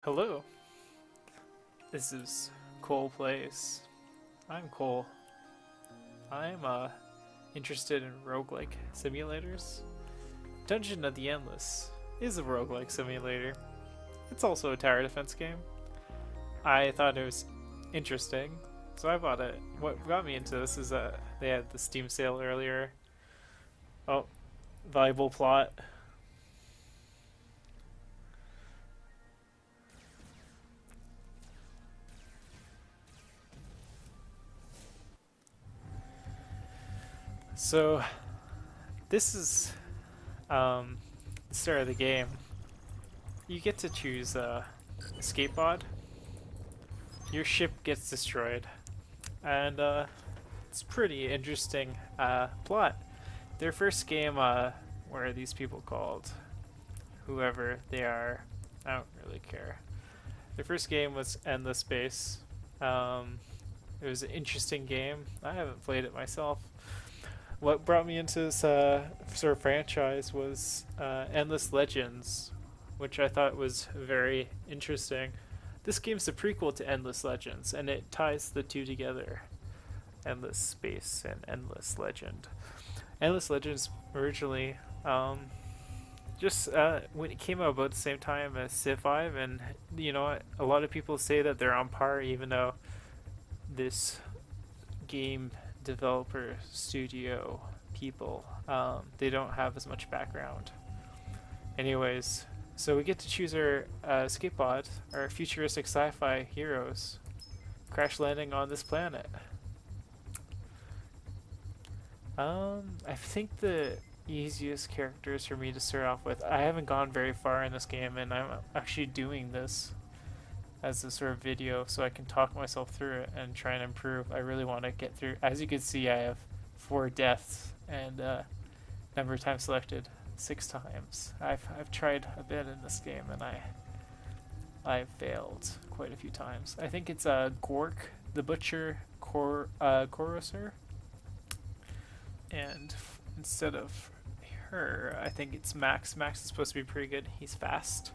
Hello, this is Cole Plays. I'm Cole. I'm interested in roguelike simulators. Dungeon of the Endless is a roguelike simulator. It's also a tower defense game. I thought it was interesting, so I bought it. What got me into this is that they had the Steam sale earlier. Oh, viable plot. So this is the start of the game. You get to choose a escape pod. Your ship gets destroyed, and it's pretty interesting plot. Their first game, what are these people called? Whoever they are, I don't really care. Their first game was Endless Space. It was an interesting game. I haven't played it myself. What brought me into this sort of franchise was Endless Legends, which I thought was very interesting. This game's the prequel to Endless Legends, and it ties the two together. Endless Space and Endless Legend. Endless Legends originally just when it came out about the same time as Civ 5, and a lot of people say that they're on par, even though this game developer studio people they don't have as much background. Anyways, so we get to choose our escape pod, our futuristic sci-fi heroes, crash landing on this planet. I think the easiest characters for me to start off with. I haven't gone very far in this game, and I'm actually doing this as a sort of video so I can talk myself through it and try and improve. I really want to get through. As you can see, I have 4 deaths and number of times selected 6 times. I've tried a bit in this game, and I've failed quite a few times. I think it's Gork the Butcher Corusor, and instead of her, I think it's Max. Max is supposed to be pretty good. He's fast.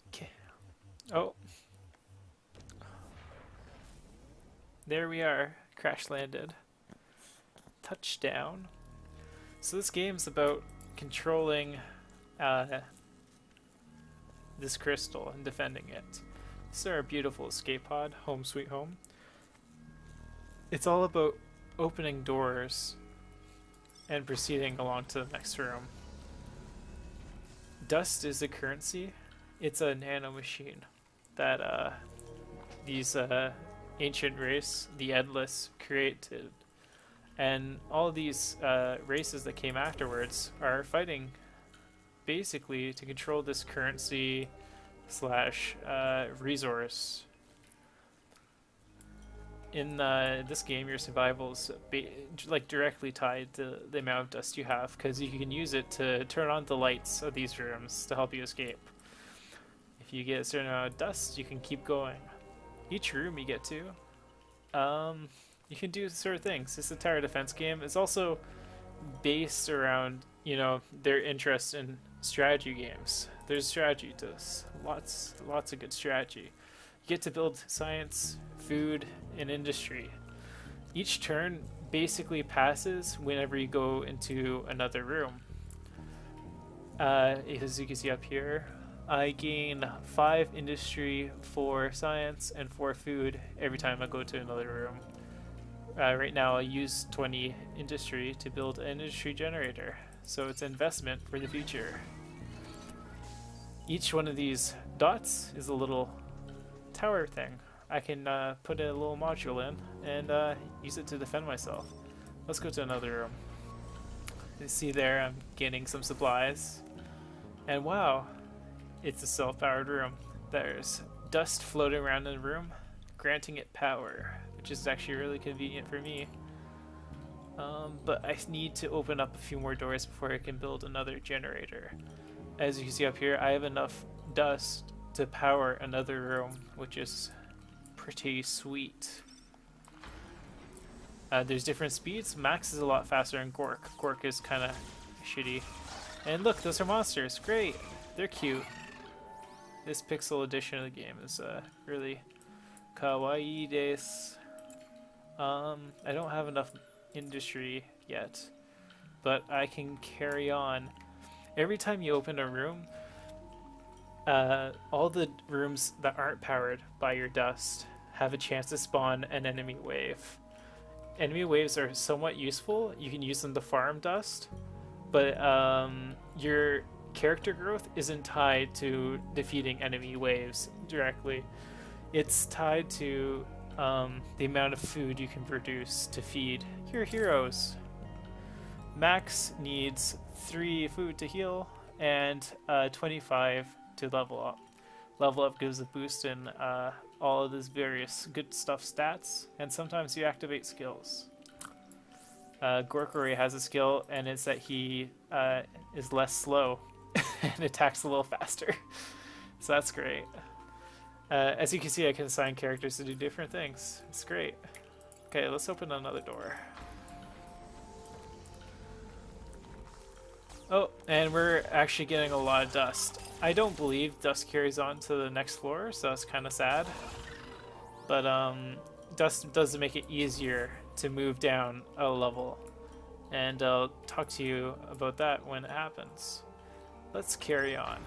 Okay. Oh, there we are. Crash landed. Touchdown. So this game's about controlling this crystal and defending it. This is our beautiful escape pod, home sweet home. It's all about opening doors and proceeding along to the next room. Dust is a currency. It's a nano machine that these ancient race, the Endless, created. And all of these races that came afterwards are fighting basically to control this currency slash resource. In this game, your survival is like directly tied to the amount of dust you have, because you can use it to turn on the lights of these rooms to help you escape. If you get a certain amount of dust, you can keep going. Each room you get to, you can do sort of things. It's a tower defense game. It's also based around, their interest in strategy games. There's strategy to this. Lots of good strategy. You get to build science, food, and industry. Each turn basically passes whenever you go into another room. As you can see up here, I gain 5 industry, 4 science, and 4 food every time I go to another room. Right now I use 20 industry to build an industry generator, so it's an investment for the future. Each one of these dots is a little tower thing. I can put a little module in and use it to defend myself. Let's go to another room. You see there, I'm getting some supplies. And wow, it's a self-powered room. There's dust floating around in the room, granting it power, which is actually really convenient for me. But I need to open up a few more doors before I can build another generator. As you can see up here, I have enough dust to power another room, which is pretty sweet. There's different speeds. Max is a lot faster than Gork. Gork is kind of shitty. And look, those are monsters. Great. They're cute. this pixel edition of the game is really kawaii desu. I don't have enough industry yet, but I can carry on. Every time you open a room, all the rooms that aren't powered by your dust have a chance to spawn an enemy wave. Enemy waves are somewhat useful. You can use them to farm dust, but your character growth isn't tied to defeating enemy waves directly. It's tied to the amount of food you can produce to feed your heroes. Max needs 3 food to heal and 25 to level up. Level up gives a boost in all of these various good stuff stats, and sometimes you activate skills. Gorkori has a skill, and it's that he is less slow and attacks a little faster. So that's great. As you can see, I can assign characters to do different things. It's great. Okay, let's open another door. Oh, and we're actually getting a lot of dust. I don't believe dust carries on to the next floor, so that's kind of sad. But dust does make it easier to move down a level. And I'll talk to you about that when it happens. Let's carry on.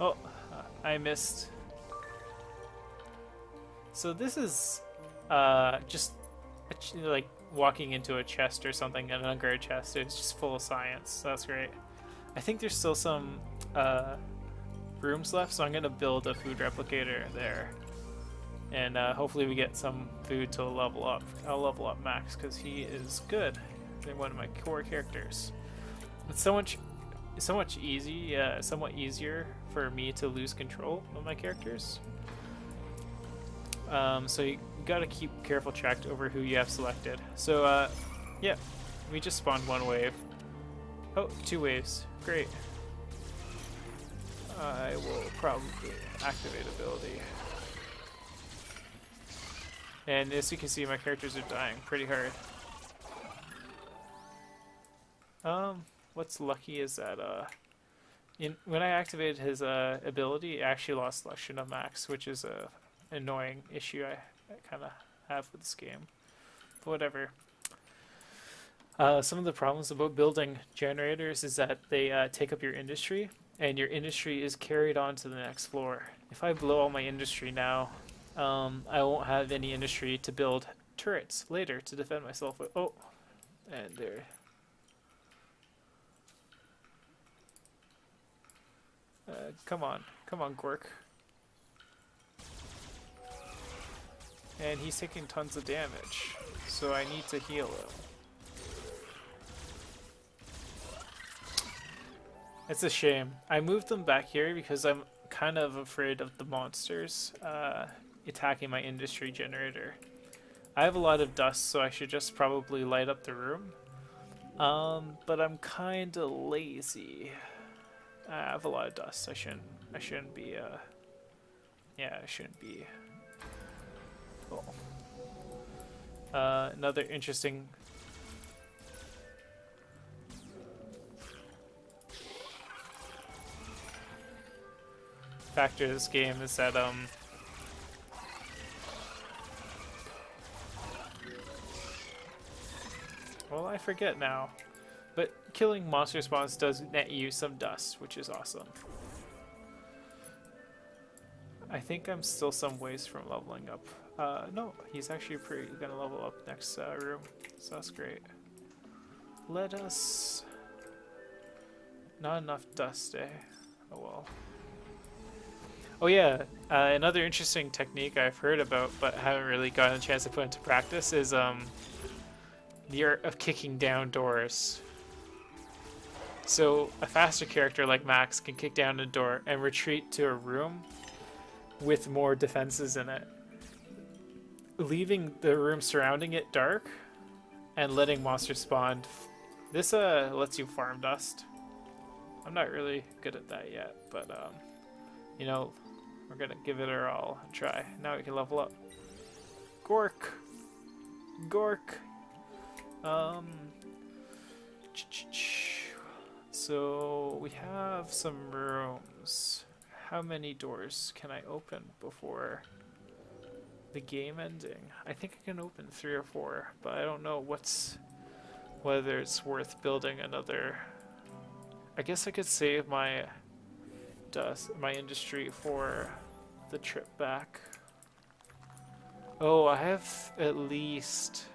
Oh, I missed. So this is just like walking into a chest or something, an unguarded chest. It's just full of science, so that's great. I think there's still some rooms left, so I'm gonna build a food replicator there, and hopefully we get some food to level up. I'll level up Max because he is good. They're one of my core characters. It's so much somewhat easier for me to lose control of my characters. So you gotta keep careful track over who you have selected. So, yeah, we just spawned 1 wave. Oh, 2 waves. Great. I will probably activate ability. And as you can see, my characters are dying pretty hard. What's lucky is that, when I activated his ability, it actually lost selection of Max, which is a annoying issue I kind of have with this game. But whatever. Some of the problems about building generators is that they take up your industry, and your industry is carried on to the next floor. If I blow all my industry now, I won't have any industry to build turrets later to defend myself with. Oh, and there. Come on, Gork. And he's taking tons of damage, so I need to heal him. It's a shame. I moved them back here because I'm kind of afraid of the monsters attacking my industry generator. I have a lot of dust, so I should just probably light up the room. But I'm kind of lazy. I have a lot of dust. I shouldn't be. Yeah, I shouldn't be. Cool. Another interesting factor of this game is that well, I forget now, but killing monster spawns does net you some dust, which is awesome. I think I'm still some ways from leveling up. No, he's actually gonna level up next room, so that's great. Let us... Not enough dust, eh? Oh well. Oh yeah, another interesting technique I've heard about but haven't really gotten a chance to put into practice is the art of kicking down doors. So a faster character like Max can kick down a door and retreat to a room with more defenses in it, leaving the room surrounding it dark and letting monsters spawn. This lets you farm dust. I'm not really good at that yet, but you know, we're gonna give it our all and try. Now we can level up. Gork. So we have some rooms. how many doors can I open before the game ending? I think I can open 3 or 4, but I don't know whether it's worth building another. I guess I could save my industry for the trip back. Oh, I have at least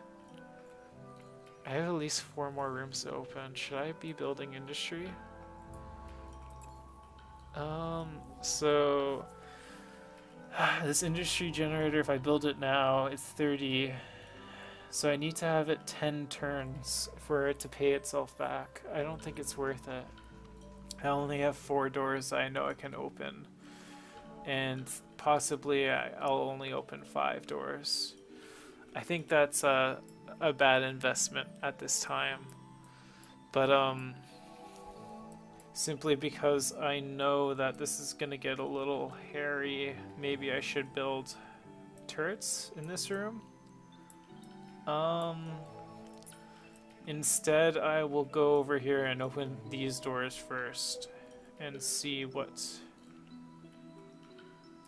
4 more rooms to open. Should I be building industry? So this industry generator, if I build it now, it's 30. So I need to have it 10 turns for it to pay itself back. I don't think it's worth it. I only have 4 doors I know I can open. And possibly I'll only open 5 doors. I think that's a bad investment at this time. But simply because I know that this is gonna get a little hairy, maybe I should build turrets in this room. Instead I will go over here and open these doors first and see what.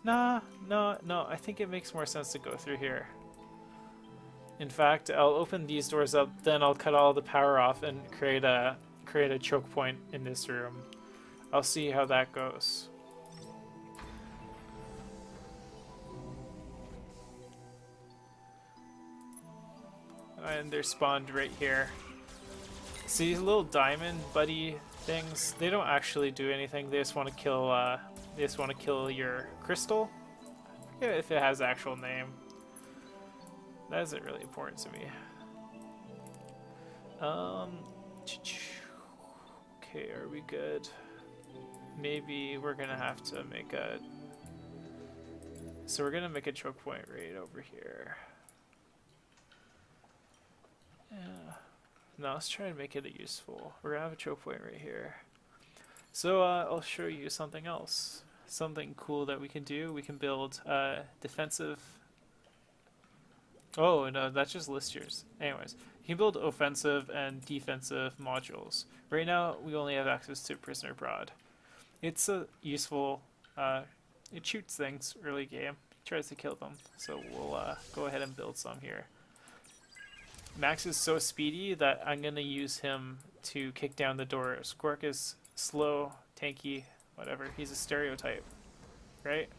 No, I think it makes more sense to go through here. In fact, I'll open these doors up, then I'll cut all the power off and create a choke point in this room. I'll see how that goes. And they're spawned right here. See these little diamond buddy things? They don't actually do anything. They just want to kill. They just want to kill your crystal. I forget if it has an actual name. That isn't really important to me. Okay, are we good? Maybe we're gonna have to make a. So we're gonna make a choke point right over here. Yeah. Now let's try and make it useful. We're gonna have a choke point right here. So I'll show you something else. Something cool that we can do. We can build defensive. Oh no, that's just listers. Anyways, you can build offensive and defensive modules. Right now, we only have access to prisoner prod. It's a useful. It shoots things early game. Tries to kill them. So we'll go ahead and build some here. Max is so speedy that I'm gonna use him to kick down the door. Squark is slow, tanky, whatever. He's a stereotype, right?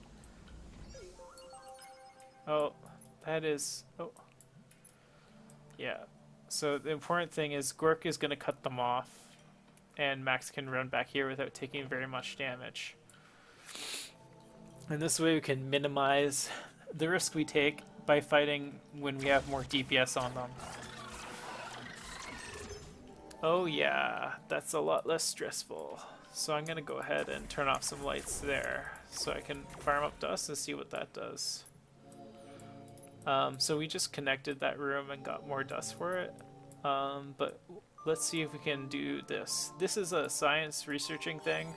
Oh, that is. Oh, yeah. So the important thing is Gork is gonna cut them off, and Max can run back here without taking very much damage. And this way we can minimize the risk we take by fighting when we have more DPS on them. Oh yeah, that's a lot less stressful. So I'm gonna go ahead and turn off some lights there so I can farm up dust and see what that does. So we just connected that room and got more dust for it. But let's see if we can do this. This is a science researching thing.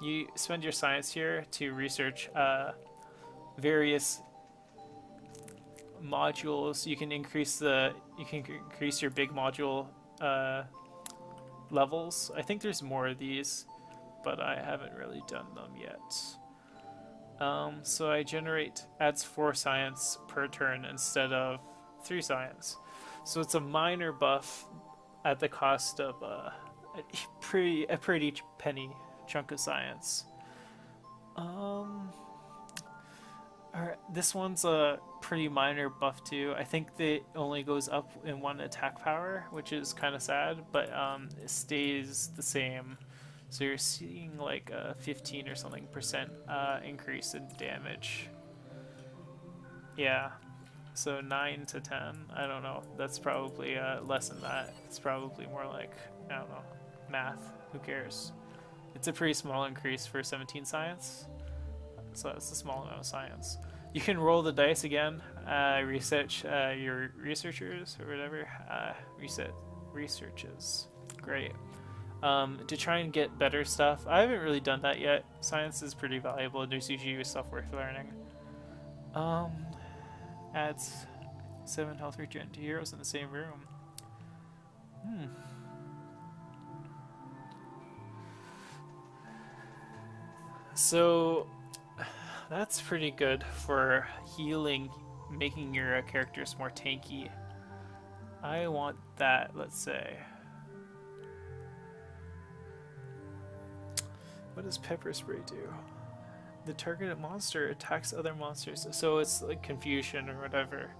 You spend your science here to research various modules. You can increase your big module levels. I think there's more of these, but I haven't really done them yet. So I adds 4 science per turn instead of 3 science. So it's a minor buff at the cost of a pretty penny chunk of science. Alright, this one's a pretty minor buff too. I think that only goes up in 1 attack power, which is kind of sad, but it stays the same. So you're seeing like a 15 or something percent increase in damage. Yeah, so 9 to 10, I don't know. That's probably less than that. It's probably more like, I don't know, math. Who cares? It's a pretty small increase for 17 science. So it's a small amount of science. You can roll the dice again, research your researchers or whatever. Reset researches. Great. To try and get better stuff. I haven't really done that yet. Science is pretty valuable and there's usually stuff worth learning. Adds 7 health regen to heroes in the same room. So That's pretty good for healing, making your characters more tanky. I want that, let's say. What does pepper spray do? The targeted monster attacks other monsters, so it's like confusion or whatever.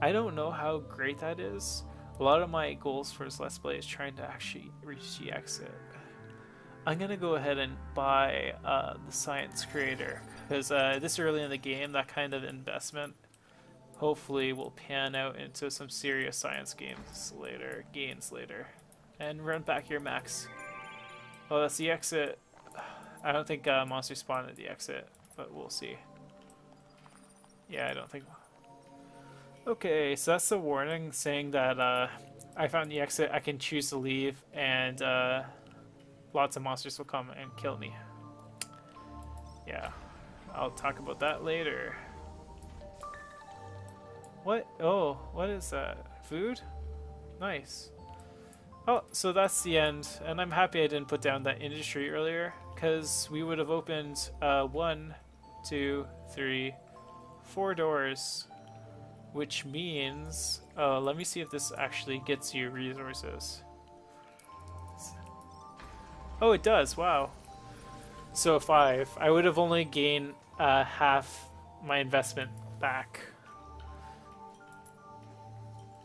I don't know how great that is. A lot of my goals for this Let's Play is trying to actually reach the exit. I'm gonna go ahead and buy the science creator, because this early in the game, that kind of investment hopefully will pan out into some serious science gains later. And run back here, Max. Oh, that's the exit. I don't think monsters spawn at the exit, but we'll see. Yeah, I don't think. Okay, so that's the warning saying that I found the exit, I can choose to leave, and lots of monsters will come and kill me. Yeah, I'll talk about that later. What? Oh, what is that? Food? Nice. Oh, so that's the end, and I'm happy I didn't put down that industry earlier, because we would have opened 1, 2, 3, 4 doors, which means, let me see if this actually gets you resources. Oh, it does, wow. So 5, I would have only gained half my investment back.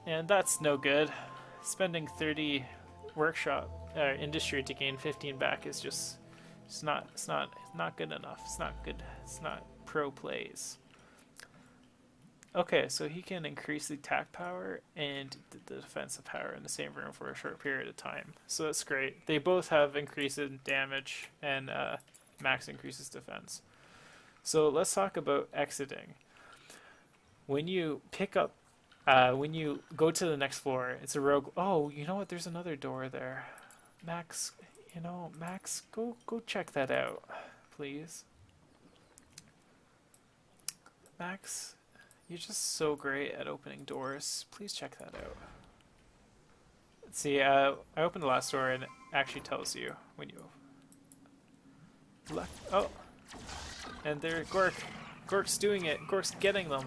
And that's no good. Spending 30 workshop industry to gain 15 back is just it's not good enough. It's not good. It's not pro plays. Okay, so he can increase the attack power and the defensive power in the same room for a short period of time. So that's great. They both have increase in damage and max increases defense. So let's talk about exiting. When you pick up when you go to the next floor, it's a rogue. Oh, you know what? There's another door there. Max, Max, go check that out, please. Max, you're just so great at opening doors. Please check that out. Let's see, I opened the last door and it actually tells you when you left. Oh, and there, Gork's doing it. Gork's getting them.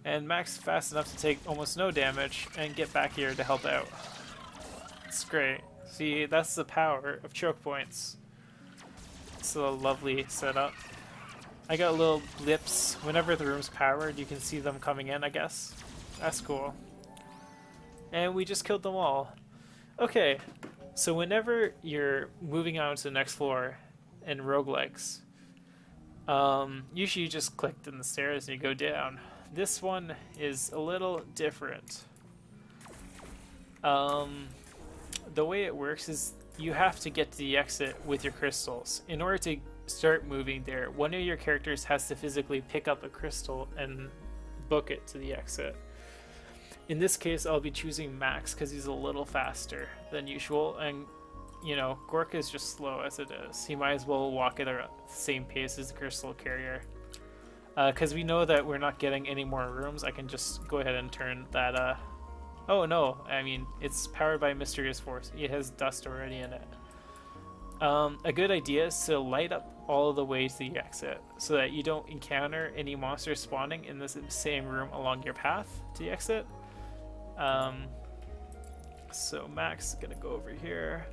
And Max fast enough to take almost no damage and get back here to help out. It's great. See, that's the power of choke points. It's a lovely setup. I got little blips. Whenever the room's powered, you can see them coming in, I guess. That's cool. And we just killed them all. Okay, so whenever you're moving on to the next floor in roguelikes, usually you just click in the stairs and you go down. This one is a little different. The way it works is you have to get to the exit with your crystals. In order to start moving there, one of your characters has to physically pick up a crystal and book it to the exit. In this case, I'll be choosing Max because he's a little faster than usual, and you know, Gork is just slow as it is. He might as well walk at the same pace as the crystal carrier. Because we know that we're not getting any more rooms, I can just go ahead and turn that, oh no, I mean, it's powered by Mysterious Force. It has dust already in it. A good idea is to light up all the way to the exit, so that you don't encounter any monsters spawning in the same room along your path to the exit. So Max is gonna go over here.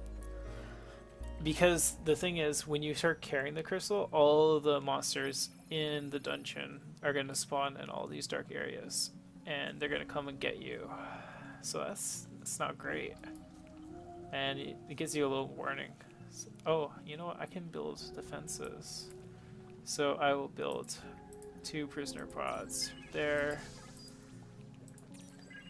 Because the thing is, when you start carrying the crystal, all of the monsters in the dungeon are going to spawn in all these dark areas. And they're going to come and get you. So that's not great. And it gives you a little warning. So, oh, you know what? I can build defenses. So I will build 2 prisoner pods there.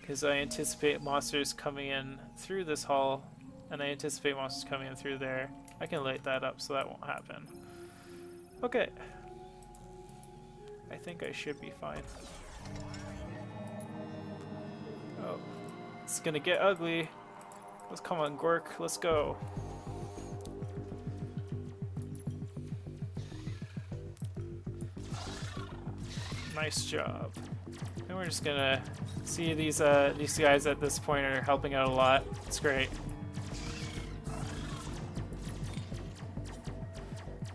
Because I anticipate monsters coming in through this hall. And I anticipate monsters coming in through there. I can light that up so that won't happen. Okay. I think I should be fine. Oh. It's gonna get ugly. Let's come on, Gork. Let's go. Nice job. And we're just gonna see these guys at this point are helping out a lot. It's great.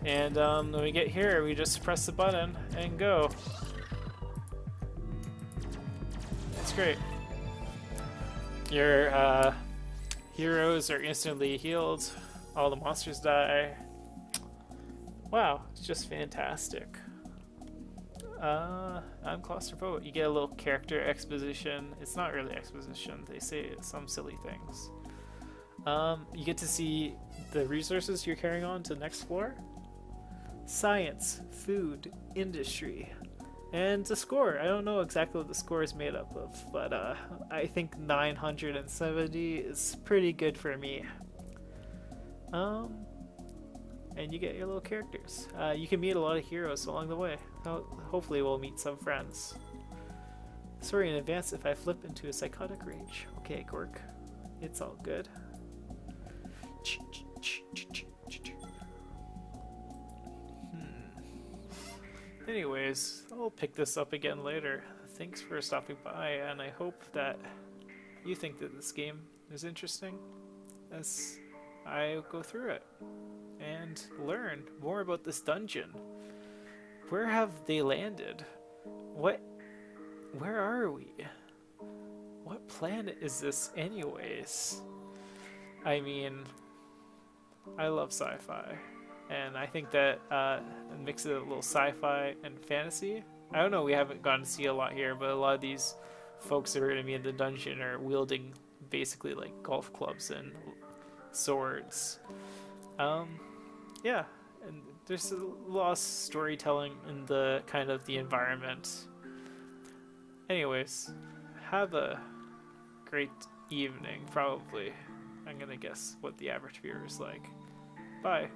And when we get here, we just press the button and go. It's great. Your heroes are instantly healed. All the monsters die. Wow, it's just fantastic. I'm claustrophobic. You get a little character exposition. It's not really exposition. They say some silly things. You get to see the resources you're carrying on to the next floor. Science, food, industry, and the score. I don't know exactly what the score is made up of, but I think 970 is pretty good for me. And you get your little characters. You can meet a lot of heroes along the way. Hopefully we'll meet some friends. Sorry in advance if I flip into a psychotic rage. Okay, Gork. It's all good. Anyways, I'll pick this up again later. Thanks for stopping by, and I hope that you think that this game is interesting as I go through it and learn more about this dungeon. Where have they landed? Where are we? What planet is this anyways? I mean, I love sci-fi, and I think that it mixes a little sci-fi and fantasy. I don't know, we haven't gotten to see a lot here, but a lot of these folks that are going to be in the dungeon are wielding basically like golf clubs and swords. Yeah, and there's a lot of storytelling in the kind of the environment. Anyways, have a great evening, probably. I'm gonna guess what the average viewer is like. Bye.